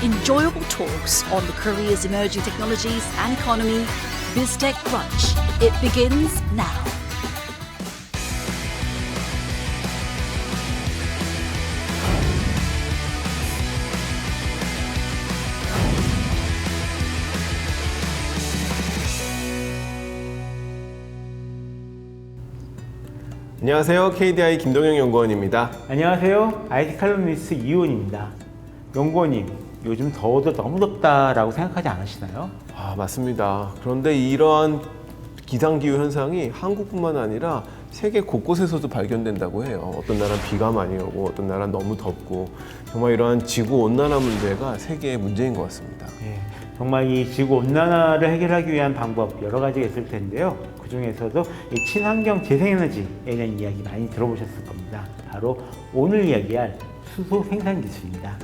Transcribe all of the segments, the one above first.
Enjoyable talks on the Korea's emerging technologies and economy. BizTech Brunch. It begins now. 안녕하세요. KDI 김동영 연구원입니다. 안녕하세요. IT 칼럼니스트 이훈입니다. 연구원님, 요즘 더워도 너무 덥다라고 생각하지 않으시나요? 맞습니다. 그런데 이러한 기상기후 현상이 한국뿐만 아니라 세계 곳곳에서도 발견된다고 해요. 어떤 나라는 비가 많이 오고 어떤 나라는 너무 덥고 정말 이러한 지구온난화 문제가 세계의 문제인 것 같습니다. 네, 정말 이 지구온난화를 해결하기 위한 방법 여러 가지가 있을 텐데요. 그 중에서도 이 친환경 재생에너지에 대한 이야기 많이 들어보셨을 겁니다. 바로 오늘 이야기할 수소 생산 기술입니다.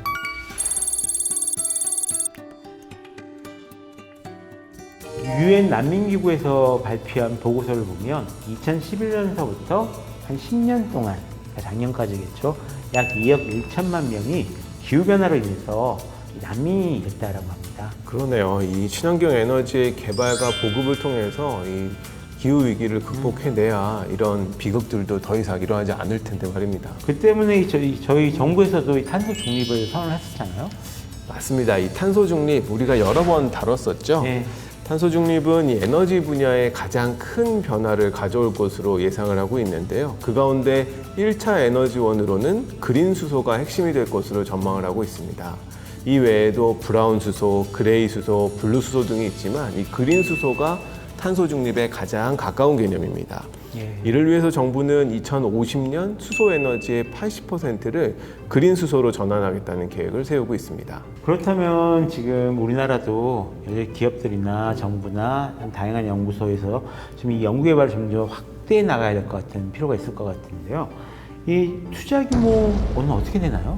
유엔 난민기구에서 발표한 보고서를 보면 2011년서부터 한 10년 동안, 작년까지겠죠, 약 2억 1천만 명이 기후변화로 인해서 난민이 됐다라고 합니다. 그러네요. 이 친환경 에너지의 개발과 보급을 통해서 이 기후 위기를 극복해내야 이런 비극들도 더 이상 일어나지 않을 텐데 말입니다. 그 때문에 저희 정부에서도 이 탄소 중립을 선언했었잖아요. 맞습니다. 이 탄소 중립 우리가 여러 번 다뤘었죠. 네. 탄소 중립은 이 에너지 분야에 가장 큰 변화를 가져올 것으로 예상을 하고 있는데요. 그 가운데 1차 에너지원으로는 그린 수소가 핵심이 될 것으로 전망을 하고 있습니다. 이 외에도 브라운 수소, 그레이 수소, 블루 수소 등이 있지만 이 그린 수소가 탄소 중립에 가장 가까운 개념입니다. 예. 이를 위해서 정부는 2050년 수소 에너지의 80%를 그린 수소로 전환하겠다는 계획을 세우고 있습니다. 그렇다면 지금 우리나라도 기업들이나 정부나 다양한 연구소에서 지금 이 연구개발을 점점 확대해 나가야 될 것 같은 필요가 있을 것 같은데요. 이 투자 규모는 어떻게 되나요?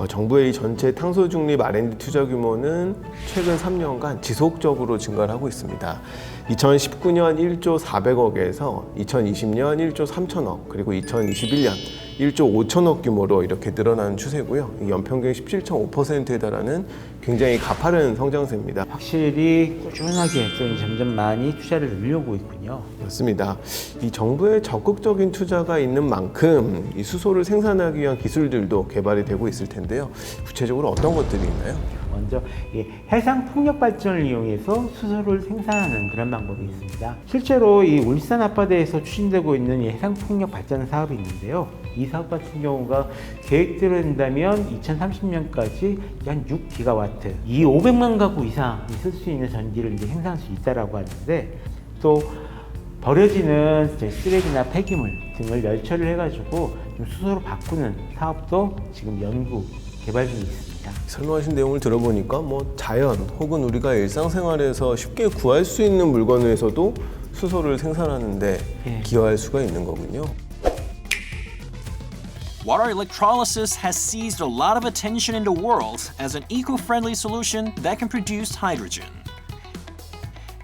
정부의 이 전체 탄소 중립 R&D 투자 규모는 최근 3년간 지속적으로 증가를 하고 있습니다. 2019년 1조 400억에서 2020년 1조 3천억, 그리고 2021년 1조 5천억 규모로 이렇게 늘어나는 추세고요. 연평균 17.5%에 달하는 굉장히 가파른 성장세입니다. 확실히 꾸준하게 또 점점 많이 투자를 늘려고 있군요. 맞습니다. 이 정부의 적극적인 투자가 있는 만큼 이 수소를 생산하기 위한 기술들도 개발이 되고 있을 텐데요. 구체적으로 어떤 것들이 있나요? 먼저 해상 풍력 발전을 이용해서 수소를 생산하는 그런 방법이 있습니다. 실제로 이 울산 앞바다에서 추진되고 있는 이 해상 풍력 발전 사업이 있는데요. 이 사업 같은 경우가 계획대로 된다면 2030년까지 한 6기가와트, 이 500만 가구 이상이 쓸 수 있는 전기를 이제 생산할 수 있다라고 하는데, 또 버려지는 쓰레기나 폐기물 등을 멸처를 해가지고 좀 수소로 바꾸는 사업도 지금 연구 개발 중에 있습니다. 설명하신 내용을 들어보니까 자연 혹은 우리가 일상생활에서 쉽게 구할 수 있는 물건에서도 수소를 생산하는데 기여할 수가 있는 거군요. Water electrolysis has seized a lot of attention in the world as an eco-friendly solution that can produce hydrogen.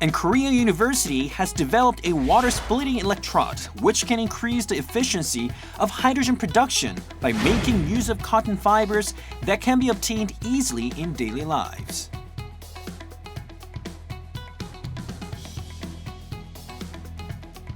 And Korea University has developed a water splitting electrode which can increase the efficiency of hydrogen production by making use of cotton fibers that can be obtained easily in daily lives.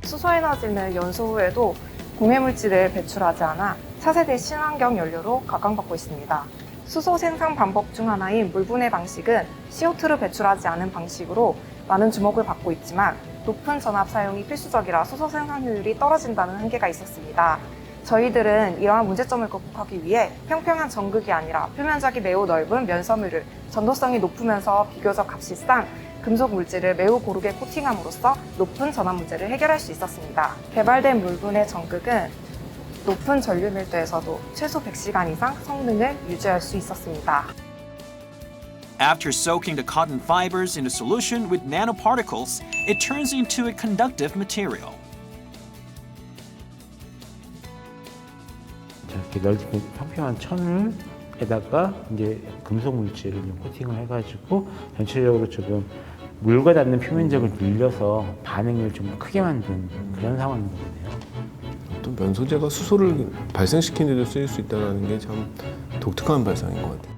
수소에너지는 연소 후에도 공해물질을 배출하지 않아 차세대 친환경 연료로 각광받고 있습니다. 수소 생산 방법 중 하나인 물분해 방식은 CO2를 배출하지 않은 방식으로 많은 주목을 받고 있지만 높은 전압 사용이 필수적이라 수소 생산 효율이 떨어진다는 한계가 있었습니다. 저희들은 이러한 문제점을 극복하기 위해 평평한 전극이 아니라 표면적이 매우 넓은 면섬유를 전도성이 높으면서 비교적 값이 싼 금속 물질을 매우 고르게 코팅함으로써 높은 전압 문제를 해결할 수 있었습니다. 개발된 물분해 전극은 높은 전류 밀도에서도 최소 100시간 이상 성능을 유지할 수 있었습니다. After soaking the cotton fibers in a solution with nanoparticles, it turns into a conductive material. 이렇게 넓은 평평한 천을에다가 이제 금속 물질을 좀 코팅을 해가지고 전체적으로 조금 물과 닿는 표면적을 늘려서 반응을 좀 크게 만든 그런 상황인 거네요. 또 면소재가 수소를 발생시키는 데도 쓰일 수 있다는 게 참 독특한 발상인 것 같아요.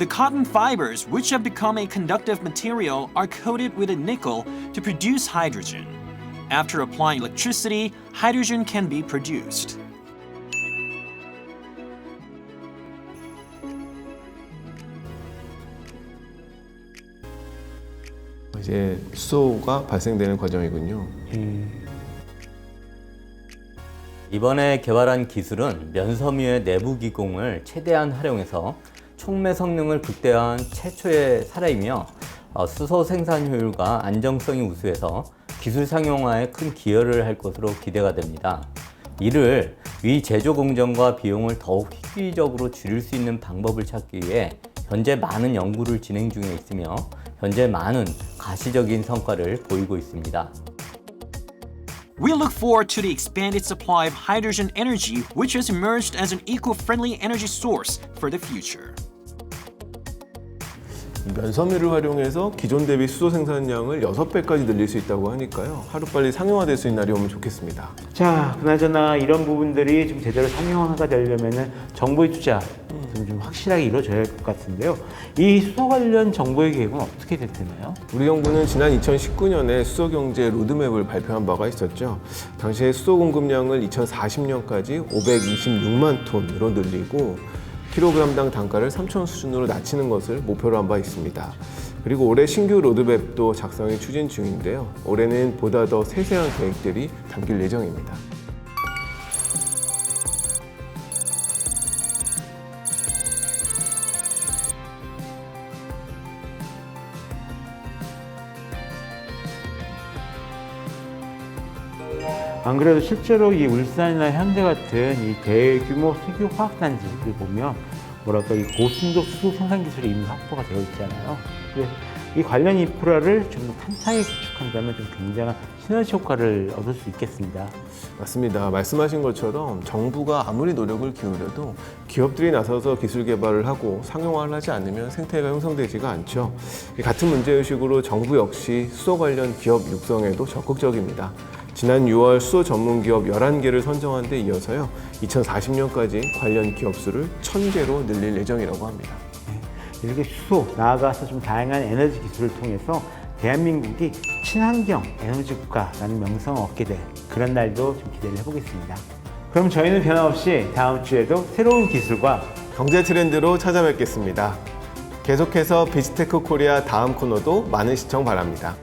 The cotton fibers, which have become a conductive material, are coated with a nickel to produce hydrogen. After applying electricity, hydrogen can be produced. 이제 수소가 발생되는 과정이군요. 이번에 개발한 기술은 면섬유의 내부 기공을 최대한 활용해서 촉매 성능을 극대화한 최초의 사례이며 수소 생산 효율과 안정성이 우수해서 기술 상용화에 큰 기여를 할 것으로 기대가 됩니다. 이를 위 제조 공정과 비용을 더욱 효율적으로 줄일 수 있는 방법을 찾기 위해 현재 많은 연구를 진행 중에 있으며 현재 많은 가시적인 성과를 보이고 있습니다. We look forward to the expanded supply of hydrogen energy, which has emerged as an eco-friendly energy source for the future. 면섬유를 활용해서 기존 대비 수소 생산량을 6배까지 늘릴 수 있다고 하니까요. 하루빨리 상용화될 수 있는 날이 오면 좋겠습니다. 자, 그나저나 이런 부분들이 좀 제대로 상용화가 되려면은 정부의 투자 좀 확실하게 이루어져야 할 것 같은데요. 이 수소 관련 정부의 계획은 어떻게 됐나요? 우리 정부는 지난 2019년에 수소경제 로드맵을 발표한 바가 있었죠. 당시에 수소 공급량을 2040년까지 526만 톤으로 늘리고 킬로그램당 단가를 3,000원 수준으로 낮추는 것을 목표로 한 바 있습니다. 그리고 올해 신규 로드맵도 작성이 추진 중인데요. 올해는 보다 더 세세한 계획들이 담길 예정입니다. 안 그래도 실제로 이 울산이나 현대 같은 이 대규모 석유 화학단지를 보면 뭐랄까 이 고순도 수소 생산 기술이 이미 확보가 되어 있잖아요. 그래서 이 관련 인프라를 좀 더 탄탄하게 구축한다면 좀 굉장한 시너지 효과를 얻을 수 있겠습니다. 맞습니다. 말씀하신 것처럼 정부가 아무리 노력을 기울여도 기업들이 나서서 기술 개발을 하고 상용화를 하지 않으면 생태계가 형성되지가 않죠. 같은 문제의식으로 정부 역시 수소 관련 기업 육성에도 적극적입니다. 지난 6월 수소 전문 기업 11개를 선정한 데 이어서요. 2040년까지 관련 기업 수를 1,000개로 늘릴 예정이라고 합니다. 이렇게 수소, 나아가서 좀 다양한 에너지 기술을 통해서 대한민국이 친환경 에너지 국가라는 명성을 얻게 될 그런 날도 좀 기대를 해보겠습니다. 그럼 저희는 변함없이 다음 주에도 새로운 기술과 경제 트렌드로 찾아뵙겠습니다. 계속해서 비즈테크 코리아 다음 코너도 많은 시청 바랍니다.